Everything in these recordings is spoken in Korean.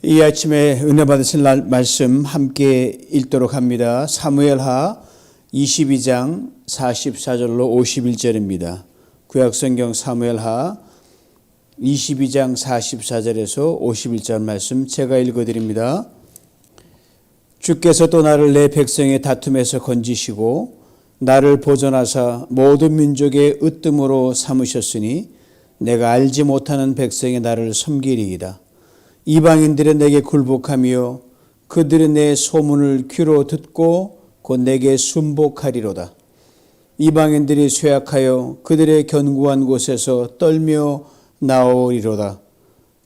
이 아침에 은혜 받으실 말씀 함께 읽도록 합니다. 사무엘하 22장 44절로 51절입니다. 구약성경 사무엘하 22장 44절에서 51절 말씀 제가 읽어드립니다. 주께서 또 나를 내 백성의 다툼에서 건지시고 나를 보존하사 모든 민족의 으뜸으로 삼으셨으니 내가 알지 못하는 백성의 나를 섬기리이다. 이방인들은 내게 굴복하며 그들은 내 소문을 귀로 듣고 곧 내게 순복하리로다. 이방인들이 쇠약하여 그들의 견고한 곳에서 떨며 나오리로다.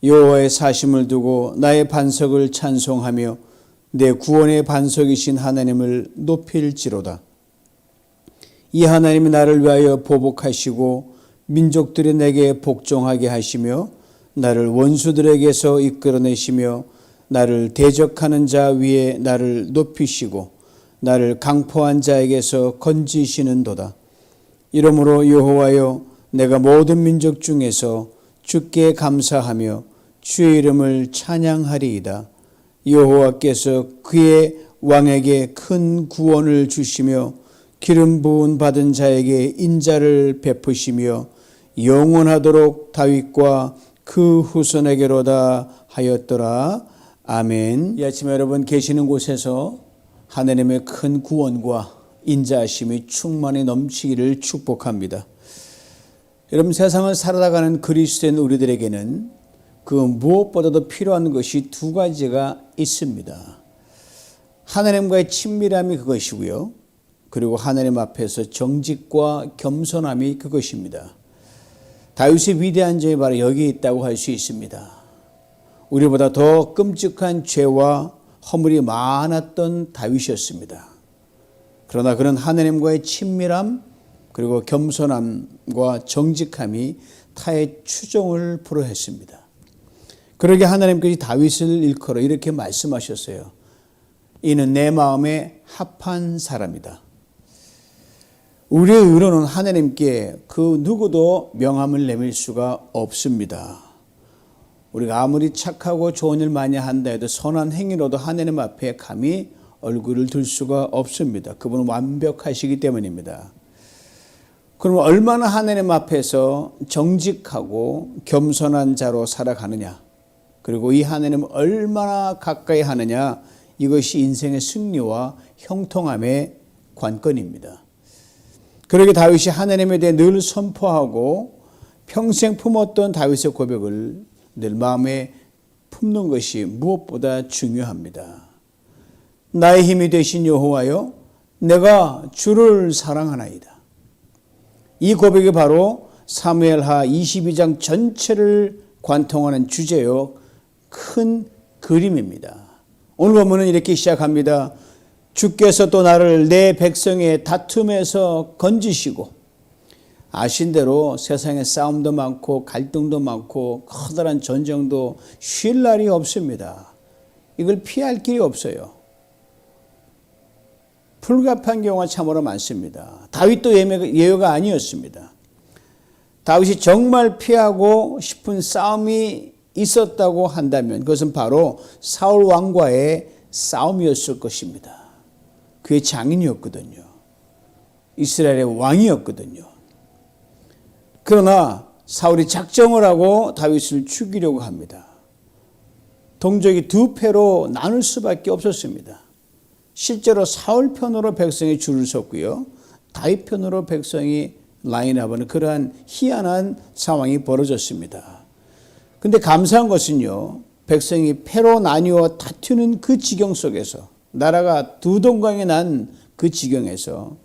여호와의 사심을 두고 나의 반석을 찬송하며 내 구원의 반석이신 하나님을 높일지로다. 이 하나님이 나를 위하여 보복하시고 민족들이 내게 복종하게 하시며 나를 원수들에게서 이끌어내시며 나를 대적하는 자 위에 나를 높이시고 나를 강포한 자에게서 건지시는도다. 이러므로 여호와여, 내가 모든 민족 중에서 주께 감사하며 주의 이름을 찬양하리이다. 여호와께서 그의 왕에게 큰 구원을 주시며 기름 부은 받은 자에게 인자를 베푸시며 영원하도록 다윗과 그 후손에게로다 하였더라. 아멘. 이 아침에 여러분 계시는 곳에서 하나님의 큰 구원과 인자하심이 충만히 넘치기를 축복합니다. 여러분, 세상을 살아가는 그리스도인 우리들에게는 그 무엇보다도 필요한 것이 두 가지가 있습니다. 하나님과의 친밀함이 그것이고요. 그리고 하나님 앞에서 정직과 겸손함이 그것입니다. 다윗의 위대한 점이 바로 여기에 있다고 할 수 있습니다. 우리보다 더 끔찍한 죄와 허물이 많았던 다윗이었습니다. 그러나 그는 하나님과의 친밀함 그리고 겸손함과 정직함이 타의 추종을 불허했습니다. 그러게 하나님께서 다윗을 일컬어 이렇게 말씀하셨어요. 이는 내 마음에 합한 사람이다. 우리의 의로는 하나님께 그 누구도 명함을 내밀 수가 없습니다. 우리가 아무리 착하고 좋은 일 많이 한다 해도 선한 행위로도 하나님 앞에 감히 얼굴을 들 수가 없습니다. 그분은 완벽하시기 때문입니다. 그럼 얼마나 하나님 앞에서 정직하고 겸손한 자로 살아가느냐, 그리고 이 하나님을 얼마나 가까이 하느냐, 이것이 인생의 승리와 형통함의 관건입니다. 그러게 다윗이 하나님에 대해 늘 선포하고 평생 품었던 다윗의 고백을 늘 마음에 품는 것이 무엇보다 중요합니다. 나의 힘이 되신 여호와여, 내가 주를 사랑하나이다. 이 고백이 바로 사무엘하 22장 전체를 관통하는 주제요, 큰 그림입니다. 오늘 본문은 이렇게 시작합니다. 주께서 또 나를 내 백성의 다툼에서 건지시고, 아신 대로 세상에 싸움도 많고 갈등도 많고 커다란 전쟁도 쉴 날이 없습니다. 이걸 피할 길이 없어요. 불가피한 경우가 참으로 많습니다. 다윗도 예외가 아니었습니다. 다윗이 정말 피하고 싶은 싸움이 있었다고 한다면 그것은 바로 사울 왕과의 싸움이었을 것입니다. 그의 장인이었거든요. 이스라엘의 왕이었거든요. 그러나 사울이 작정을 하고 다윗을 죽이려고 합니다. 동족이 두 패로 나눌 수밖에 없었습니다. 실제로 사울 편으로 백성이 줄을 섰고요, 다윗 편으로 백성이 라인업하는 그러한 희한한 상황이 벌어졌습니다. 그런데 감사한 것은요, 백성이 패로 나뉘어 다투는 그 지경 속에서, 나라가 두 동강에 난 그 지경에서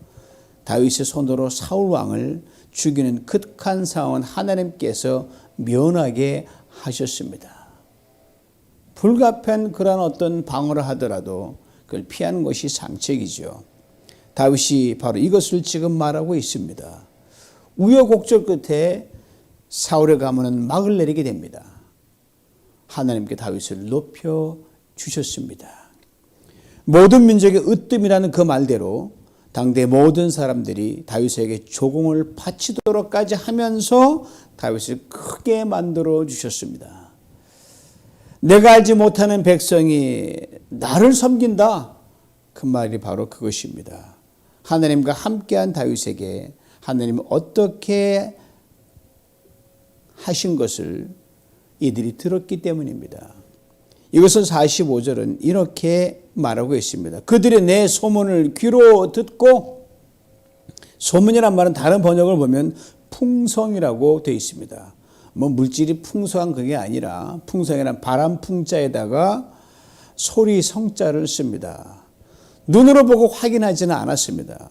다윗의 손으로 사울 왕을 죽이는 극한 상황은 하나님께서 면하게 하셨습니다. 불가피한 그런 어떤 방어를 하더라도 그걸 피하는 것이 상책이죠. 다윗이 바로 이것을 지금 말하고 있습니다. 우여곡절 끝에 사울의 가문은 막을 내리게 됩니다. 하나님께 다윗을 높여 주셨습니다. 모든 민족의 으뜸이라는 그 말대로 당대 모든 사람들이 다윗에게 조공을 바치도록까지 하면서 다윗을 크게 만들어 주셨습니다. 내가 알지 못하는 백성이 나를 섬긴다. 그 말이 바로 그것입니다. 하나님과 함께한 다윗에게 하나님은 어떻게 하신 것을 이들이 들었기 때문입니다. 이것을 45절은 이렇게 말하고 있습니다. 그들이 내 소문을 귀로 듣고, 소문이란 말은 다른 번역을 보면 풍성이라고 되어 있습니다. 뭐 물질이 풍성한 그게 아니라 풍성이란 바람 풍자에다가 소리 성자를 씁니다. 눈으로 보고 확인하지는 않았습니다.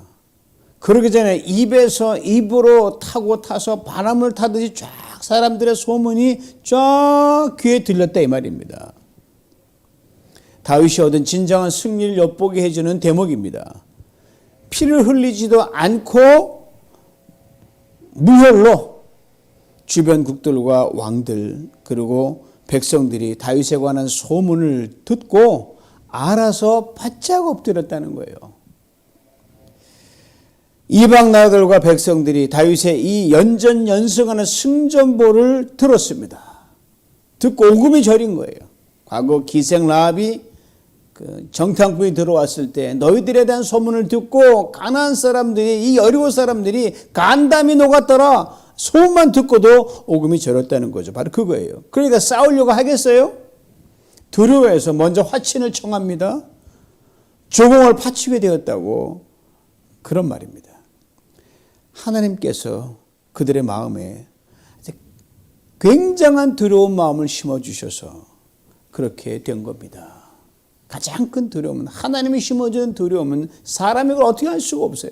그러기 전에 입에서 입으로 타고 타서 바람을 타듯이 쫙 사람들의 소문이 쫙 귀에 들렸다 이 말입니다. 다윗이 얻은 진정한 승리를 엿보게 해주는 대목입니다. 피를 흘리지도 않고 무혈로 주변국들과 왕들 그리고 백성들이 다윗에 관한 소문을 듣고 알아서 바짝 엎드렸다는 거예요. 이방 나라들과 백성들이 다윗의 이 연전연승하는 승전보를 들었습니다. 듣고 오금이 저린 거예요. 과거 기생 라합이 정탐꾼이 들어왔을 때 너희들에 대한 소문을 듣고 가나안 사람들이, 이 여리고 사람들이 간담이 녹았더라. 소문만 듣고도 오금이 저렸다는 거죠. 바로 그거예요. 그러니까 싸우려고 하겠어요? 두려워해서 먼저 화친을 청합니다. 조공을 바치게 되었다고 그런 말입니다. 하나님께서 그들의 마음에 굉장한 두려운 마음을 심어주셔서 그렇게 된 겁니다. 가장 큰 두려움은, 하나님이 심어주는 두려움은 사람이 그걸 어떻게 할 수가 없어요.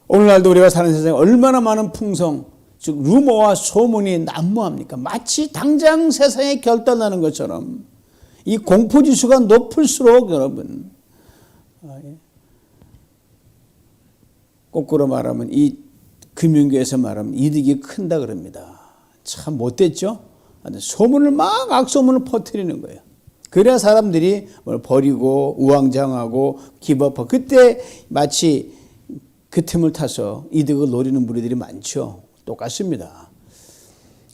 오늘날도 우리가 사는 세상에 얼마나 많은 풍성, 즉 루머와 소문이 난무합니까? 마치 당장 세상에 결단나는 것처럼 이 공포지수가 높을수록 여러분, 거꾸로 말하면 이 금융계에서 말하면 이득이 큰다 그럽니다. 참 못됐죠? 소문을 막 악소문을 퍼뜨리는 거예요. 그래야 사람들이 뭘 버리고 우왕좌왕하고 기법하고, 그때 마치 그 틈을 타서 이득을 노리는 무리들이 많죠. 똑같습니다.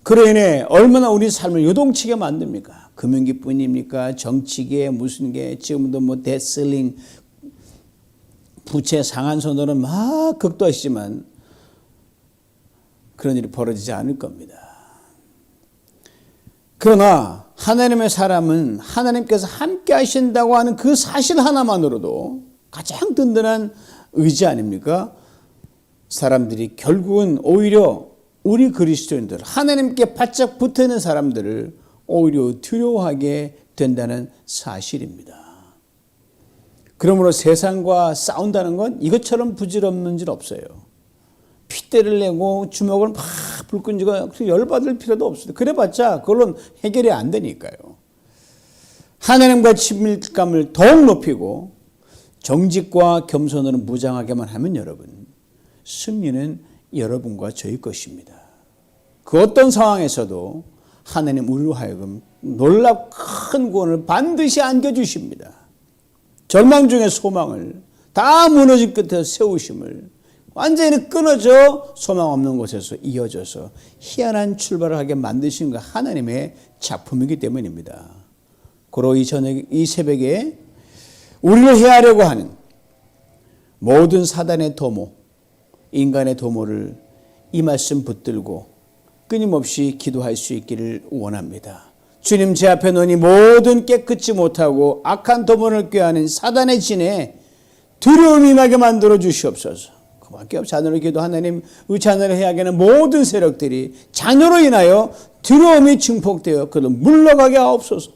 그로 인해 얼마나 우리 삶을 요동치게 만듭니까? 금융기뿐입니까? 정치계, 무슨 게, 지금도 뭐 데슬링, 부채 상한선으로 막 극도하시지만 그런 일이 벌어지지 않을 겁니다. 그러나 하나님의 사람은 하나님께서 함께 하신다고 하는 그 사실 하나만으로도 가장 든든한 의지 아닙니까? 사람들이 결국은 오히려 우리 그리스도인들, 하나님께 바짝 붙어있는 사람들을 오히려 두려워하게 된다는 사실입니다. 그러므로 세상과 싸운다는 건 이것처럼 부질없는 일 없어요. 핏대를 내고 주먹을 막 불끈지고 열받을 필요도 없어요. 그래봤자 그걸로 해결이 안 되니까요. 하나님과 친밀감을 더욱 높이고 정직과 겸손으로 무장하게만 하면 여러분, 승리는 여러분과 저희 것입니다. 그 어떤 상황에서도 하나님 우리로 하여금 놀랍 큰 구원을 반드시 안겨주십니다. 절망 중에 소망을, 다 무너진 끝에서 세우심을, 완전히 끊어져 소망 없는 곳에서 이어져서 희한한 출발을 하게 만드신 것, 하나님의 작품이기 때문입니다. 고로 이 새벽에 우리를 해하려고 하는 모든 사단의 도모, 인간의 도모를 이 말씀 붙들고 끊임없이 기도할 수 있기를 원합니다. 주님, 제 앞에 놓으니 모든 깨끗지 못하고 악한 도모를 꾀하는 사단의 진에 두려움이 임하게 만들어 주시옵소서. 그밖에 없이 자녀를 기도, 하나님, 우리 자녀를 해하게 하는 모든 세력들이 자녀로 인하여 두려움이 증폭되어 그를 물러가게 하옵소서.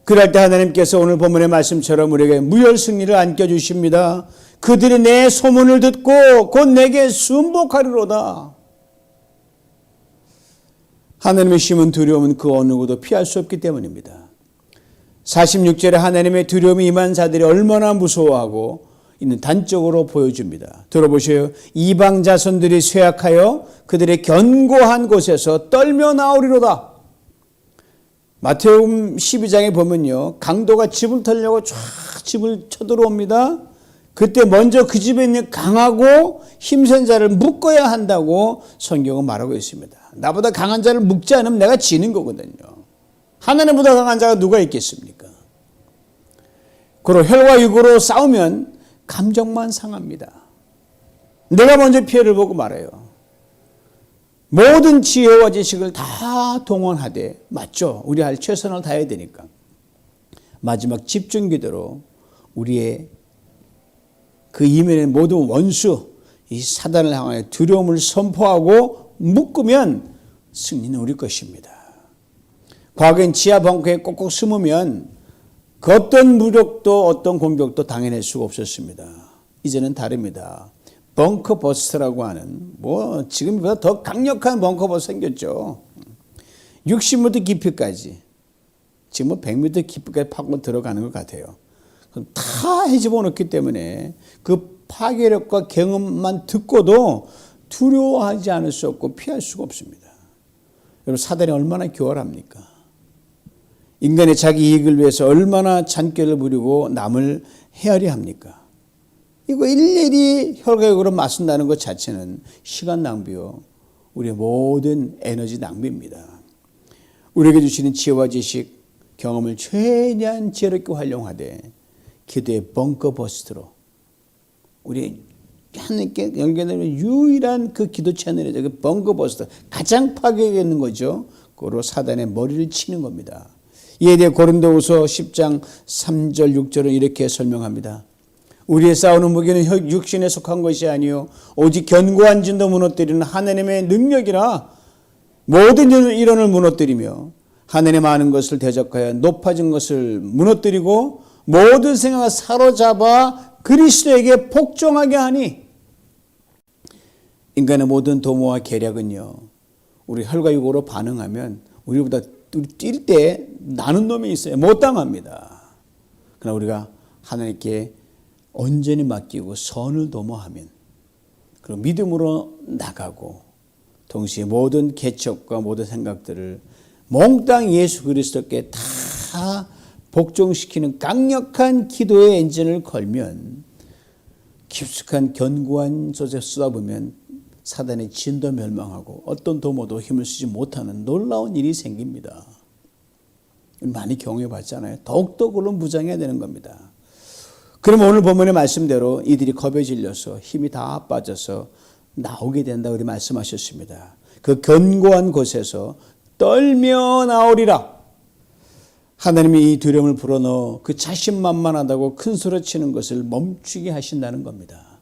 그럴 때 하나님께서 오늘 본문의 말씀처럼 우리에게 무혈 승리를 안겨주십니다. 그들이 내 소문을 듣고 곧 내게 순복하리로다. 하나님의 심은 두려움은 그 어느 것도 피할 수 없기 때문입니다. 46절에 하나님의 두려움이 임한 자들이 얼마나 무서워하고 있는 단적으로 보여줍니다. 들어보세요. 이방 자손들이 쇠약하여 그들의 견고한 곳에서 떨며 나오리로다. 마태복음 12장에 보면요, 강도가 집을 털려고 쫙 집을 쳐들어옵니다. 그때 먼저 그 집에 있는 강하고 힘센 자를 묶어야 한다고 성경은 말하고 있습니다. 나보다 강한 자를 묶지 않으면 내가 지는 거거든요. 하나님보다 강한 자가 누가 있겠습니까? 그리고 혈과 육으로 싸우면 감정만 상합니다. 내가 먼저 피해를 보고 말아요. 모든 지혜와 지식을 다 동원하되, 맞죠? 우리 할 최선을 다해야 되니까. 마지막 집중 기도로 우리의 그 이면의 모든 원수, 이 사단을 향하여 두려움을 선포하고 묶으면 승리는 우리 것입니다. 과거엔 지하 벙커에 꼭꼭 숨으면 그 어떤 무력도 어떤 공격도 당해낼 수가 없었습니다. 이제는 다릅니다. 벙커 버스트라고 하는 지금보다 더 강력한 벙커 버스 생겼죠. 60m 깊이까지, 지금 100m 깊이까지 파고 들어가는 것 같아요. 다 헤집어 놓기 때문에 그 파괴력과 경험만 듣고도 두려워하지 않을 수 없고 피할 수가 없습니다. 여러분, 사단이 얼마나 교활합니까? 인간의 자기 이익을 위해서 얼마나 잔꾀를 부리고 남을 헤아려 합니까? 이거 일일이 혈과육으로 맞선다는 것 자체는 시간 낭비요, 우리의 모든 에너지 낭비입니다. 우리에게 주시는 지혜와 지식, 경험을 최대한 지혜롭게 활용하되 기도의 벙커 버스트로 우리 하나님께 연결되는 유일한 그 기도 채널이죠. 그 벙커 버스트, 가장 파괴가 있는 거죠. 그로 사단의 머리를 치는 겁니다. 이에 대해 고린도후서 10장 3절 6절은 이렇게 설명합니다. 우리의 싸우는 무기는 육신에 속한 것이 아니요 오직 견고한 진도 무너뜨리는 하나님의 능력이라, 모든 이론을 무너뜨리며 하늘의 많은 것을 대적하여 높아진 것을 무너뜨리고 모든 생각을 사로잡아 그리스도에게 복종하게 하니. 인간의 모든 도모와 계략은요, 우리 혈과 육으로 반응하면 우리보다 뛸 때 나는 놈이 있어요. 못 당합니다. 그러나 우리가 하나님께 온전히 맡기고 선을 도모하면, 그리고 믿음으로 나가고 동시에 모든 개척과 모든 생각들을 몽땅 예수 그리스도께 다 복종시키는 강력한 기도의 엔진을 걸면, 깊숙한 견고한 소재 쏟아보면 사단의 진도 멸망하고 어떤 도모도 힘을 쓰지 못하는 놀라운 일이 생깁니다. 많이 경험해 봤잖아요. 더욱더 그걸로 무장해야 되는 겁니다. 그럼 오늘 본문의 말씀대로 이들이 겁에 질려서 힘이 다 빠져서 나오게 된다고 우리 말씀하셨습니다. 그 견고한 곳에서 떨며 나오리라. 하나님이 이 두려움을 불어넣어 그 자신만만하다고 큰 소리 치는 것을 멈추게 하신다는 겁니다.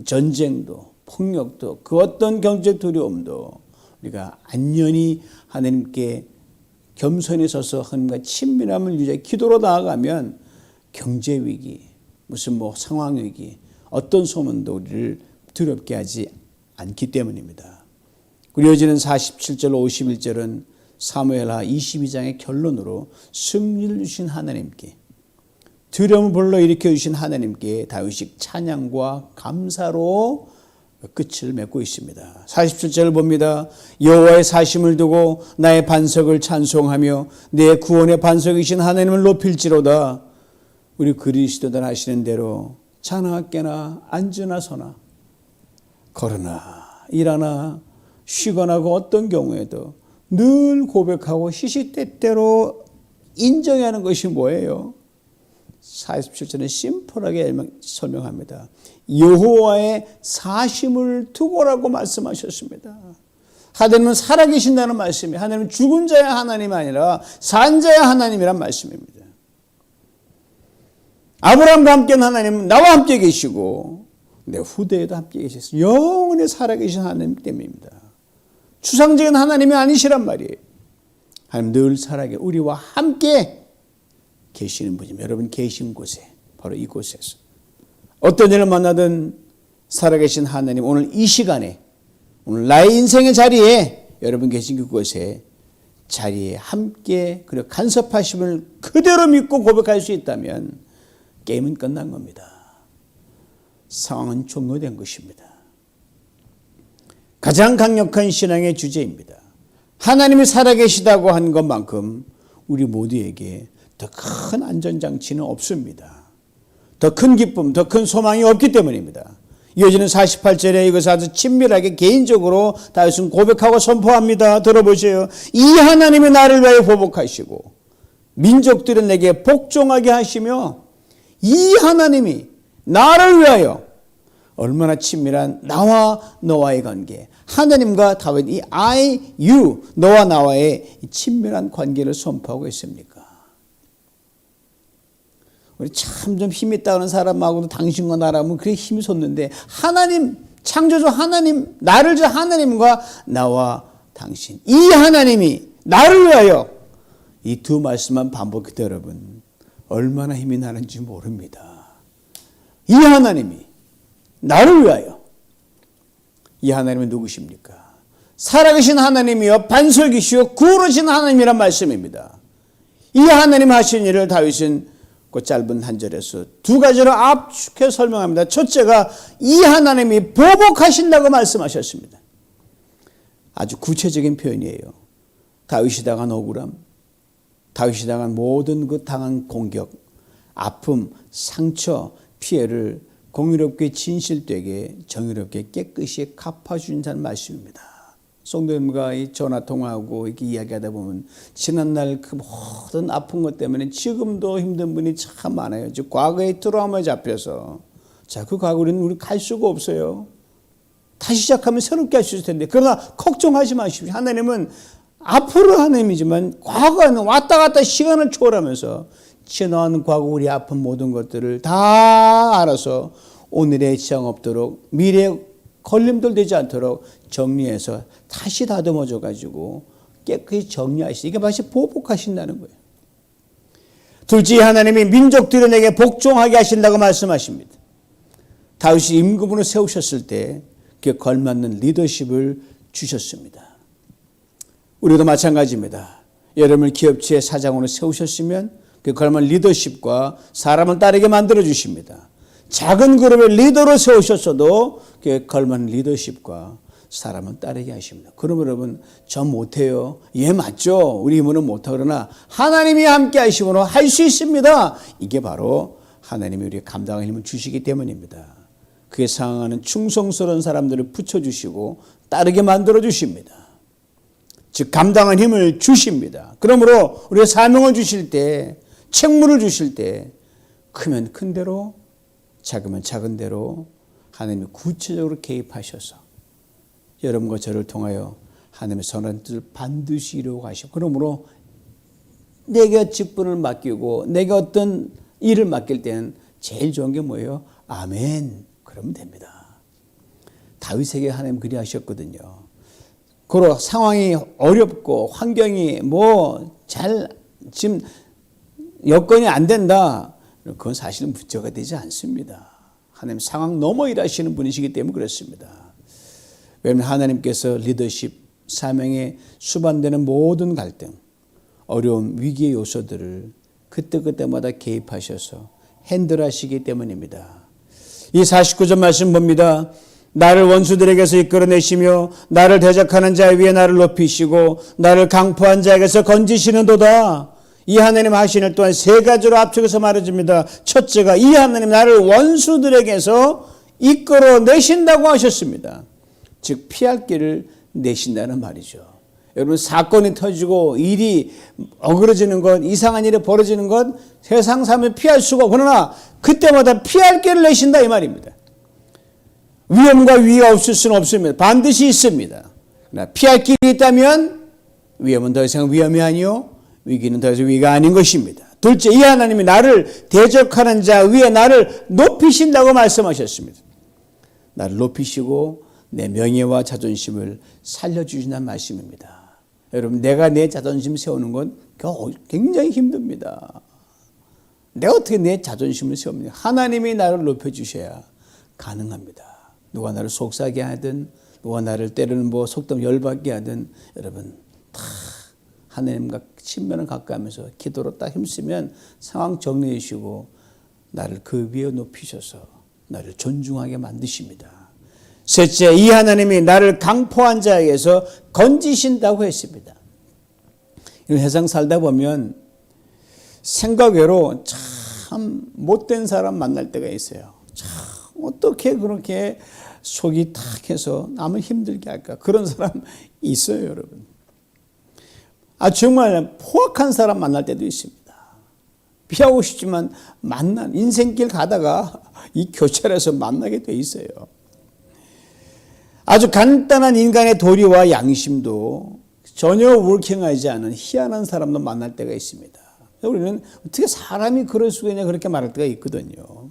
전쟁도 폭력도 그 어떤 경제적 두려움도 우리가 안연히 하나님께 겸손히 서서 하나님과 친밀함을 유지해 기도로 나아가면 경제 위기, 무슨 상황 위기, 어떤 소문도 우리를 두렵게 하지 않기 때문입니다. 이어지는 47절 51절은 사무엘하 22장의 결론으로 승리를 주신 하나님께, 두려움을 불러일으켜 주신 하나님께 다윗이 찬양과 감사로 끝을 맺고 있습니다. 47절을 봅니다. 여호와의 사심을 두고 나의 반석을 찬송하며 내 구원의 반석이신 하나님을 높일지로다. 우리 그리스도들 하시는 대로 자나 깨나 앉으나 서나 걸으나 일하나 쉬거나 그 어떤 경우에도 늘 고백하고 시시때때로 인정하는 것이 뭐예요? 47절은 심플하게 설명합니다. 여호와의 사심을 두고라고 말씀하셨습니다. 하나님은 살아계신다는 말씀이, 하나님은 죽은 자의 하나님이 아니라 산 자의 하나님이란 말씀입니다. 아브라함과 함께한 하나님은 나와 함께 계시고 내 후대에도 함께 계셨어요. 영원히 살아계신 하나님 때문입니다. 추상적인 하나님이 아니시란 말이에요. 하나님 늘 살아계 우리와 함께 계시는 분입니다. 여러분 계신 곳에, 바로 이곳에서 어떤 일을 만나든 살아계신 하나님, 오늘 이 시간에, 오늘 나의 인생의 자리에, 여러분 계신 그곳에 자리에 함께 그리고 간섭하심을 그대로 믿고 고백할 수 있다면 게임은 끝난 겁니다. 상황은 종료된 것입니다. 가장 강력한 신앙의 주제입니다. 하나님이 살아계시다고 한 것만큼 우리 모두에게 더 큰 안전장치는 없습니다. 더 큰 기쁨, 더 큰 소망이 없기 때문입니다. 이어지는 48절에 이것을 아주 친밀하게 개인적으로 다윗은 고백하고 선포합니다. 들어보세요. 이 하나님이 나를 위하여 보복하시고 민족들은 내게 복종하게 하시며 이 하나님이 나를 위하여 얼마나 친밀한 나와 너와의 관계, 하나님과 다윗 이 I, you, 너와 나와의 친밀한 관계를 선포하고 있습니까? 우리 참 좀 힘 있다 하는 사람하고도 당신과 나라면 그렇게 힘이 솟는데 하나님, 창조주 하나님, 나를 주 하나님과 나와 당신, 이 하나님이 나를 위하여 이 두 말씀만 반복해도 여러분 얼마나 힘이 나는지 모릅니다. 이 하나님이 나를 위하여. 이 하나님은 누구십니까? 살아계신 하나님이여 반석이시여 구원하신 하나님이란 말씀입니다. 이 하나님 하신 일을 다윗은 그 짧은 한 절에서 두 가지로 압축해 설명합니다. 첫째가 이 하나님이 보복하신다고 말씀하셨습니다. 아주 구체적인 표현이에요. 다윗이 당한 억울함, 다윗이 당한 모든 그 당한 공격, 아픔, 상처, 피해를 공의롭게 진실되게 정의롭게 깨끗이 갚아주신다는 말씀입니다. 성도님과 이 전화 통화하고 이렇게 이야기하다 보면 지난날 그 모든 아픈 것 때문에 지금도 힘든 분이 참 많아요. 즉 과거의 트라우마에 잡혀서 자, 그 과거는 우리 갈 수가 없어요. 다시 시작하면 새롭게 할 수 있을 텐데 그러나 걱정하지 마십시오. 하나님은 앞으로 하나님이지만 과거에는 왔다 갔다 시간을 초월하면서 지나온 과거 우리 아픈 모든 것들을 다 알아서 오늘의 지장 없도록 미래에 걸림돌 되지 않도록 정리해서 다시 다듬어져 가지고 깨끗이 정리하시고 이게 마치 보복하신다는 거예요. 둘째 하나님이 민족들이 내게 복종하게 하신다고 말씀하십니다. 다윗이 임금으로 세우셨을 때 그에 걸맞는 리더십을 주셨습니다. 우리도 마찬가지입니다. 여러분을 기업체의 사장으로 세우셨으면 그 걸맞는 리더십과 사람을 따르게 만들어 주십니다. 작은 그룹의 리더로 세우셨어도 그 걸맞는 리더십과 사람을 따르게 하십니다. 그러면 여러분 저 못해요. 예 맞죠. 우리 힘으로는 못하고 그러나 하나님이 함께 하심으로 할 수 있습니다. 이게 바로 하나님이 우리에게 감당할 힘을 주시기 때문입니다. 그에 상응하는 충성스러운 사람들을 붙여주시고 따르게 만들어 주십니다. 즉 감당한 힘을 주십니다. 그러므로 우리가 사명을 주실 때 책무를 주실 때 크면 큰 대로 작으면 작은 대로 하나님이 구체적으로 개입하셔서 여러분과 저를 통하여 하나님의 선한 뜻을 반드시 이루고 가시고 그러므로 내가 직분을 맡기고 내가 어떤 일을 맡길 때는 제일 좋은 게 뭐예요? 아멘 그러면 됩니다. 다윗에게 하나님 그리 하셨거든요. 그러 상황이 어렵고 환경이 잘 지금 여건이 안 된다. 그건 사실은 문제가 되지 않습니다. 하나님 상황 넘어 일하시는 분이시기 때문에 그렇습니다. 왜냐하면 하나님께서 리더십, 사명에 수반되는 모든 갈등, 어려움, 위기의 요소들을 그때그때마다 개입하셔서 핸들하시기 때문입니다. 이 49절 말씀 봅니다. 나를 원수들에게서 이끌어내시며 나를 대적하는 자 위에 나를 높이시고 나를 강포한 자에게서 건지시는도다. 이 하나님 하신 일 또한 세 가지로 압축해서 말해줍니다. 첫째가 이 하나님 나를 원수들에게서 이끌어내신다고 하셨습니다. 즉 피할 길을 내신다는 말이죠. 여러분 사건이 터지고 일이 어그러지는 것, 이상한 일이 벌어지는 것 세상 사람이 피할 수가 없고 그러나 그때마다 피할 길을 내신다 이 말입니다. 위험과 위기가 없을 수는 없습니다. 반드시 있습니다. 그러나 피할 길이 있다면 위험은 더 이상 위험이 아니요 위기는 더 이상 위기가 아닌 것입니다. 둘째, 이 하나님이 나를 대적하는 자 위에 나를 높이신다고 말씀하셨습니다. 나를 높이시고 내 명예와 자존심을 살려주신다는 말씀입니다. 여러분 내가 내 자존심 세우는 건 굉장히 힘듭니다. 내가 어떻게 내 자존심을 세웁니까? 하나님이 나를 높여주셔야 가능합니다. 누가 나를 속삭이게 하든 누가 나를 때리는 속담 열받게 하든 여러분 다 하나님과 친면을 가까이하면서 기도로 딱 힘쓰면 상황 정리해 주시고 나를 그 위에 높이셔서 나를 존중하게 만드십니다. 셋째, 이 하나님이 나를 강포한 자에게서 건지신다고 했습니다. 세상 살다 보면 생각 외로 참 못된 사람 만날 때가 있어요. 참 어떻게 그렇게 속이 탁 해서 남을 힘들게 할까? 그런 사람 있어요, 여러분. 정말 포악한 사람 만날 때도 있습니다. 피하고 싶지만 인생길 가다가 이 교차로에서 만나게 돼 있어요. 아주 간단한 인간의 도리와 양심도 전혀 워킹하지 않은 희한한 사람도 만날 때가 있습니다. 우리는 어떻게 사람이 그럴 수가 있냐 그렇게 말할 때가 있거든요.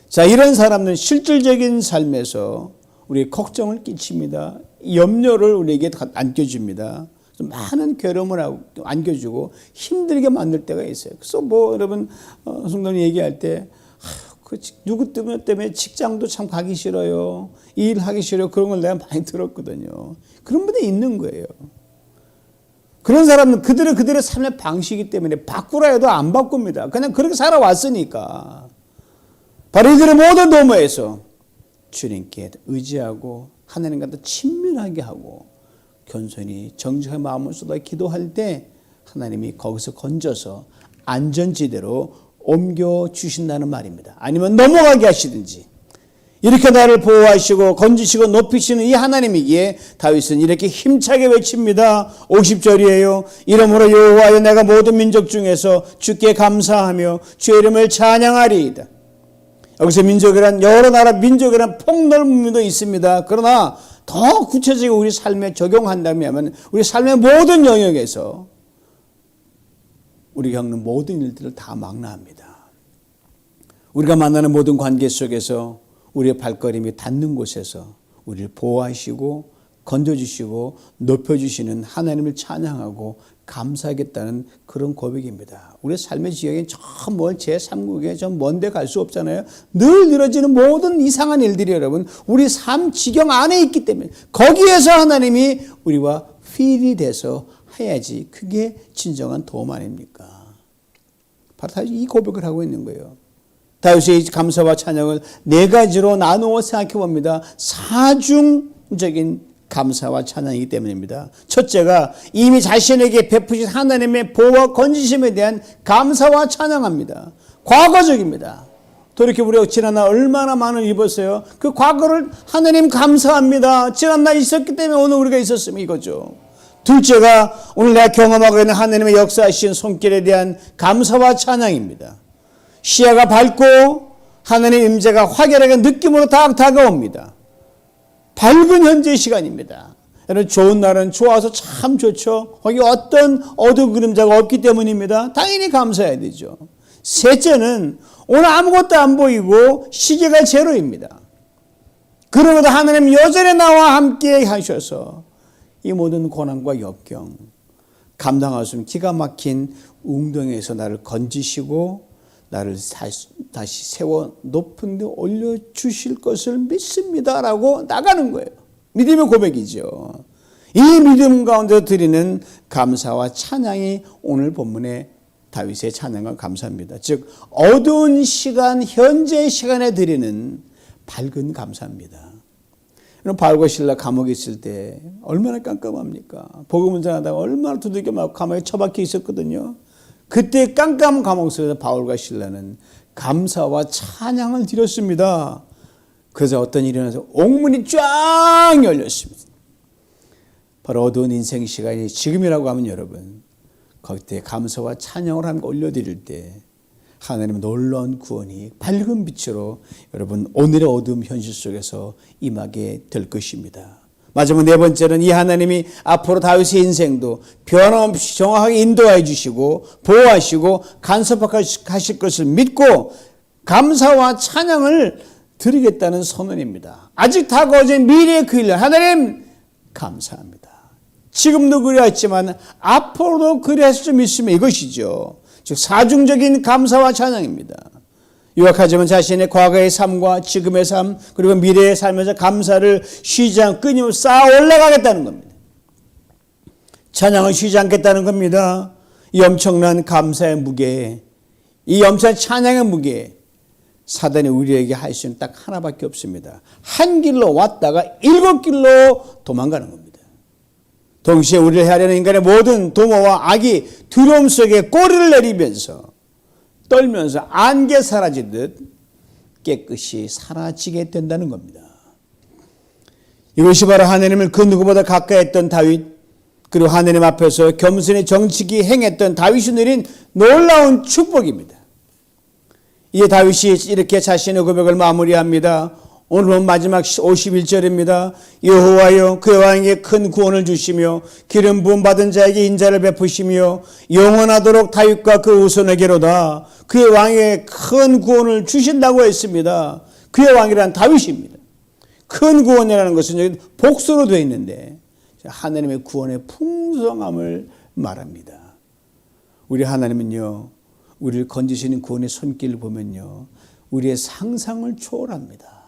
자, 이런 사람은 실질적인 삶에서 우리의 걱정을 끼칩니다. 염려를 우리에게 안겨줍니다. 많은 괴로움을 안겨주고 힘들게 만들 때가 있어요. 그래서 여러분 성도님 얘기할 때 누구 때문에 직장도 참 가기 싫어요. 일하기 싫어요. 그런 걸 내가 많이 들었거든요. 그런 분이 있는 거예요. 그런 사람은 그들의 삶의 방식이기 때문에 바꾸라 해도 안 바꿉니다. 그냥 그렇게 살아왔으니까. 바로 이들의 모든 도모에서 주님께 의지하고 하나님과 더 친밀하게 하고 겸손히 정직한 마음을 쏟아 기도할 때 하나님이 거기서 건져서 안전지대로 옮겨주신다는 말입니다. 아니면 넘어가게 하시든지 이렇게 나를 보호하시고 건지시고 높이시는 이 하나님이기에 다윗은 이렇게 힘차게 외칩니다. 50절이에요. 이러므로 여호와여 내가 모든 민족 중에서 주께 감사하며 주의 이름을 찬양하리이다. 여기서 민족이란 여러 나라 민족이란 폭넓은 의미도 있습니다. 그러나 더 구체적으로 우리 삶에 적용한다면 우리 삶의 모든 영역에서 우리가 겪는 모든 일들을 다 망라합니다. 우리가 만나는 모든 관계 속에서 우리의 발걸음이 닿는 곳에서 우리를 보호하시고 건져주시고 높여주시는 하나님을 찬양하고 감사하겠다는 그런 고백입니다. 우리의 삶의 지역에 저 멀 제3국에 저 먼데 갈 수 없잖아요. 늘 늘어지는 모든 이상한 일들이 여러분 우리 삶 지경 안에 있기 때문에 거기에서 하나님이 우리와 필이 돼서 해야지 그게 진정한 도움 아닙니까? 바로 다윗이 이 고백을 하고 있는 거예요. 다윗의 감사와 찬양을 네 가지로 나누어 생각해 봅니다. 사중적인 감사와 찬양이기 때문입니다. 첫째가 이미 자신에게 베푸신 하나님의 보호와 건지심에 대한 감사와 찬양합니다. 과거적입니다. 돌이켜보려 지난날 얼마나 많은 일 입었어요. 그 과거를 하나님 감사합니다. 지난날 있었기 때문에 오늘 우리가 있었으면 이거죠. 둘째가 오늘 내가 경험하고 있는 하나님의 역사하신 손길에 대한 감사와 찬양입니다. 시야가 밝고 하나님의 임재가 확연하게 느낌으로 다가옵니다. 밝은 현재의 시간입니다. 여러분 좋은 날은 좋아서 참 좋죠. 거기 어떤 어두운 그림자가 없기 때문입니다. 당연히 감사해야 되죠. 셋째는 오늘 아무것도 안 보이고 시계가 제로입니다. 그러고도 하나님 여전히 나와 함께 하셔서 이 모든 고난과 역경 감당할 수 없는 기가 막힌 웅덩이에서 나를 건지시고 나를 다시 세워 높은 데 올려주실 것을 믿습니다라고 나가는 거예요. 믿음의 고백이죠. 이 믿음 가운데 드리는 감사와 찬양이 오늘 본문의 다윗의 찬양과 감사입니다. 즉 어두운 시간 현재 시간에 드리는 밝은 감사입니다. 바울과 실라 감옥에 있을 때 얼마나 깜깜합니까? 복음을 전하다가 얼마나 두들겨 맞고 감옥에 처박혀 있었거든요. 그때 깜깜한 감옥 속에서 바울과 실라는 감사와 찬양을 드렸습니다. 그래서 어떤 일이 일어나서 옥문이 쫙 열렸습니다. 바로 어두운 인생 시간이 지금이라고 하면 여러분 그때 감사와 찬양을 함께 올려드릴 때 하나님의 놀라운 구원이 밝은 빛으로 여러분 오늘의 어두운 현실 속에서 임하게 될 것입니다. 마지막 네 번째는 이 하나님이 앞으로 다윗의 인생도 변함없이 정확하게 인도해 주시고 보호하시고 간섭하실 것을 믿고 감사와 찬양을 드리겠다는 선언입니다. 아직 다가오진 미래의 그 일 하나님 감사합니다. 지금도 그리하지만 앞으로도 그리하실 줄 믿으면 이것이죠. 즉 사중적인 감사와 찬양입니다. 요약하자면 자신의 과거의 삶과 지금의 삶 그리고 미래의 삶에서 감사를 쉬지 않고 끊임없이 쌓아 올라가겠다는 겁니다. 찬양을 쉬지 않겠다는 겁니다. 이 엄청난 감사의 무게, 이 엄청난 찬양의 무게, 사단이 우리에게 할 수 있는 딱 하나밖에 없습니다. 한 길로 왔다가 7길로 도망가는 겁니다. 동시에 우리를 해하려는 인간의 모든 도모와 악이 두려움 속에 꼬리를 내리면서 떨면서 안개 사라지듯 깨끗이 사라지게 된다는 겁니다. 이것이 바로 하나님을 그 누구보다 가까이 했던 다윗, 그리고 하나님 앞에서 겸손히 정직히 행했던 다윗이 누린 놀라운 축복입니다. 이제 다윗이 이렇게 자신의 고백을 마무리합니다. 오늘은 마지막 51절입니다. 여호와여, 그의 왕에게 큰 구원을 주시며 기름 부음 받은 자에게 인자를 베푸시며 영원하도록 다윗과 그 후손에게로다. 그의 왕에게 큰 구원을 주신다고 했습니다. 그의 왕이란 다윗입니다. 큰 구원이라는 것은 여기 복수로 되어 있는데 하나님의 구원의 풍성함을 말합니다. 우리 하나님은요, 우리를 건지시는 구원의 손길을 보면요, 우리의 상상을 초월합니다.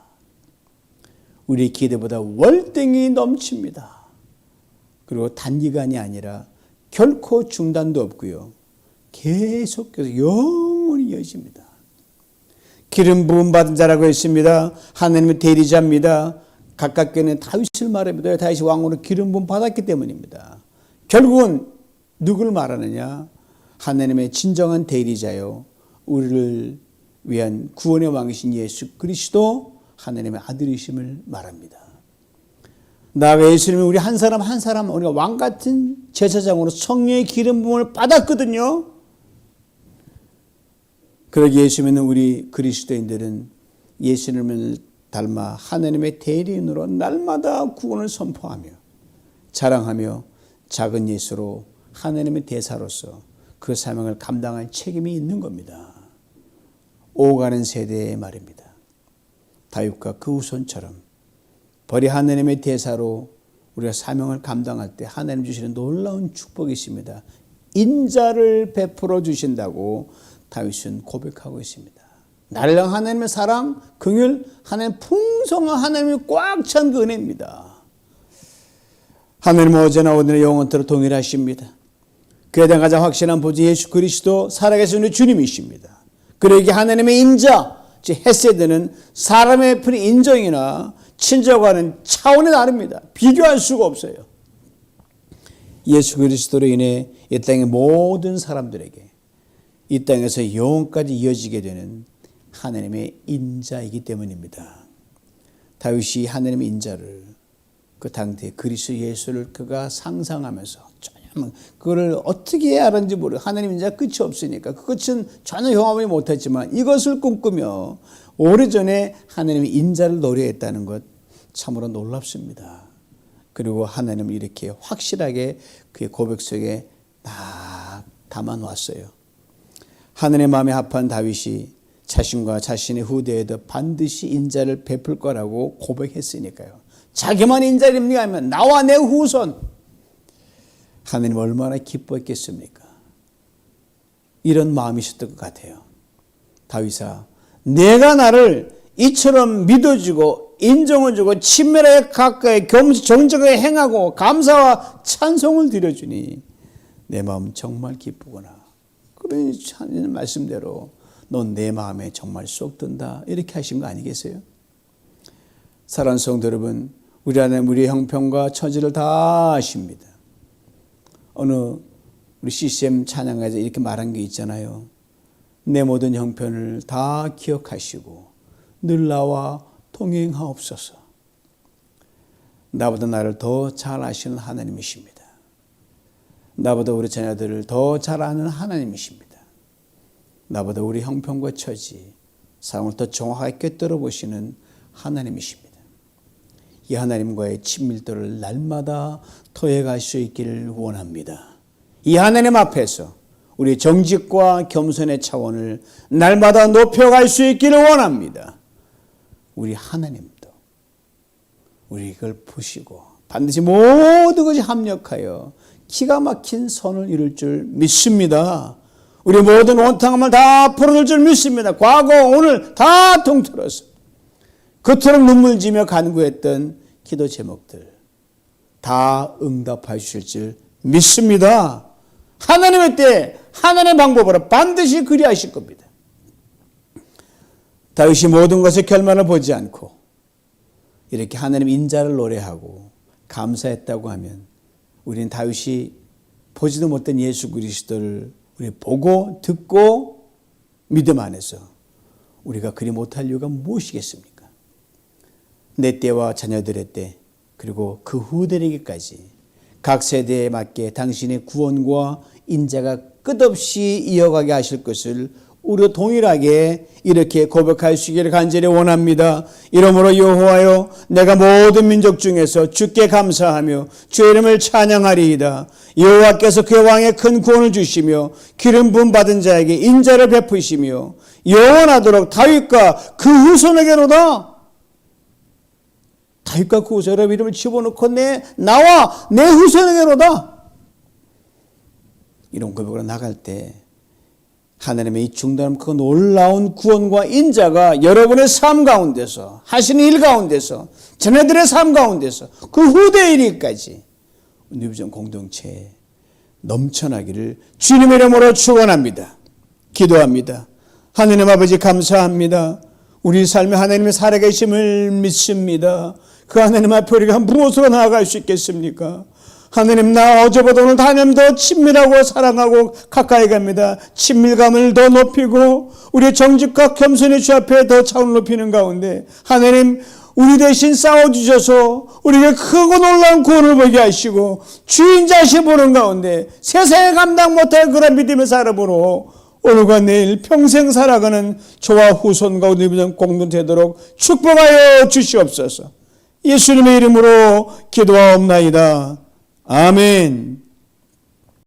우리의 기대보다 월등히 넘칩니다. 그리고 단기간이 아니라 결코 중단도 없고요, 계속해서 영원히 이어집니다. 기름 부음 받은 자라고 했습니다. 하나님의 대리자입니다. 가깝게는 다윗을 말합니다. 다윗이 왕으로 기름 부음 받았기 때문입니다. 결국은 누구를 말하느냐? 하나님의 진정한 대리자요, 우리를 위한 구원의 왕이신 예수 그리스도 하나님의 아들이심을 말합니다. 나아가 예수님은 우리 한 사람 한 사람 우리가 왕 같은 제사장으로 성령의 기름 부음을 받았거든요. 그러기에 예수님은 우리 그리스도인들은 예수님을 닮아 하나님의 대리인으로 날마다 구원을 선포하며 자랑하며 작은 예수로 하나님의 대사로서 그 사명을 감당할 책임이 있는 겁니다. 오가는 세대의 말입니다. 다윗과 그 후손처럼 벌이 하나님의 대사로 우리가 사명을 감당할 때 하나님 주시는 놀라운 축복이 있습니다. 인자를 베풀어 주신다고 다윗은 고백하고 있습니다. 나를 향한 하나님의 사랑, 긍휼, 하나님의 풍성한 하나님이 꽉 찬 그 은혜입니다. 하나님은 어제나 오늘은 영원토록 동일하십니다. 그에 대한 가장 확실한 보증 예수 그리스도 살아계신 우리 주님이십니다. 그러기에 하나님의 인자, 즉 헤세드는 사람의 베푸는 인정이나 친절과는 차원이 다릅니다. 비교할 수가 없어요. 예수 그리스도로 인해 이 땅의 모든 사람들에게 이 땅에서 영원까지 이어지게 되는 하나님의 인자이기 때문입니다. 다윗이 하나님의 인자를 그 당대 그리스도 예수를 그가 상상하면서 전혀 그거를 어떻게 알았는지 모르고 하나님 인자 끝이 없으니까 그 끝은 전혀 경험을 못했지만 이것을 꿈꾸며 오래전에 하나님의 인자를 노래했다는 것 참으로 놀랍습니다. 그리고 하나님은 이렇게 확실하게 그의 고백 속에 딱 담아놨어요. 하나님의 마음에 합한 다윗이 자신과 자신의 후대에도 반드시 인자를 베풀 거라고 고백했으니까요. 자기만 인자를 입니까 하면 나와 내 후손. 하나님 얼마나 기뻐했겠습니까? 이런 마음이셨던 것 같아요. 다윗아, 내가 나를 이처럼 믿어주고 인정을 주고 친밀하게 가까이 정직하게 행하고 감사와 찬송을 드려주니 내 마음 정말 기쁘구나. 그러니 하나님 말씀대로 넌 내 마음에 정말 쏙 든다. 이렇게 하신 거 아니겠어요? 사랑하는 성도 여러분, 우리 하나님 우리의 형편과 처지를 다 아십니다. 어느 우리 CCM 찬양가에서 이렇게 말한 게 있잖아요. 내 모든 형편을 다 기억하시고 늘 나와 동행하옵소서. 나보다 나를 더 잘 아시는 하나님이십니다. 나보다 우리 자녀들을 더 잘 아는 하나님이십니다. 나보다 우리 형편과 처지, 상황을 더 정확하게 꿰뚫어 보시는 하나님이십니다. 이 하나님과의 친밀도를 날마다 더해갈 수 있기를 원합니다. 이 하나님 앞에서 우리 정직과 겸손의 차원을 날마다 높여갈 수 있기를 원합니다. 우리 하나님도 우리 이걸 보시고 반드시 모든 것이 합력하여 기가 막힌 선을 이룰 줄 믿습니다. 우리 모든 원탕함을 다 풀어줄 줄 믿습니다. 과거 오늘 다 통틀어서 그토록 눈물 지며 간구했던 기도 제목들 다 응답해 주실 줄 믿습니다. 하나님의 때 하나님의 방법으로 반드시 그리하실 겁니다. 다윗이 모든 것의 결말을 보지 않고 이렇게 하나님 인자를 노래하고 감사했다고 하면 우리는 다윗이 보지도 못한 예수 그리스도를 우리 보고 듣고 믿음 안에서 우리가 그리 못할 이유가 무엇이겠습니까? 내 때와 자녀들의 때, 그리고 그 후대에게까지 각 세대에 맞게 당신의 구원과 인자가 끝없이 이어가게 하실 것을 우리도 동일하게 이렇게 고백할 수 있기를 간절히 원합니다. 이러므로 여호와여, 내가 모든 민족 중에서 주께 감사하며 주의 이름을 찬양하리이다. 여호와께서 그의 왕에 큰 구원을 주시며 기름 부음 받은 자에게 인자를 베푸시며 영원하도록 다윗과 그 후손에게로다. 다윗과 그 후손, 여러분 이름을 집어넣고 나와 내 후손에게로다. 이런 고백으로 나갈 때 하나님의 이 중단 그 놀라운 구원과 인자가 여러분의 삶 가운데서 하시는 일 가운데서 자녀들의 삶 가운데서 그 후대 일까지 뉴비전 공동체에 넘쳐나기를 주님의 이름으로 축원합니다. 기도합니다. 하나님 아버지 감사합니다. 우리 삶에 하나님의 살아계심을 믿습니다. 그 하나님 앞에 우리가 무엇으로 나아갈 수 있겠습니까? 하나님, 나 어제보다 오늘 하나님 더 친밀하고 사랑하고 가까이 갑니다. 친밀감을 더 높이고 우리의 정직과 겸손의 주 앞에 더 차원을 높이는 가운데 하나님, 우리 대신 싸워주셔서 우리에게 크고 놀라운 구원을 보게 하시고 주인 자신 보는 가운데 세상에 감당 못할 그런 믿음의 사람으로 오늘과 내일 평생 살아가는 저와 후손과 우리 공동체 되도록 축복하여 주시옵소서. 예수님의 이름으로 기도하옵나이다. 아멘.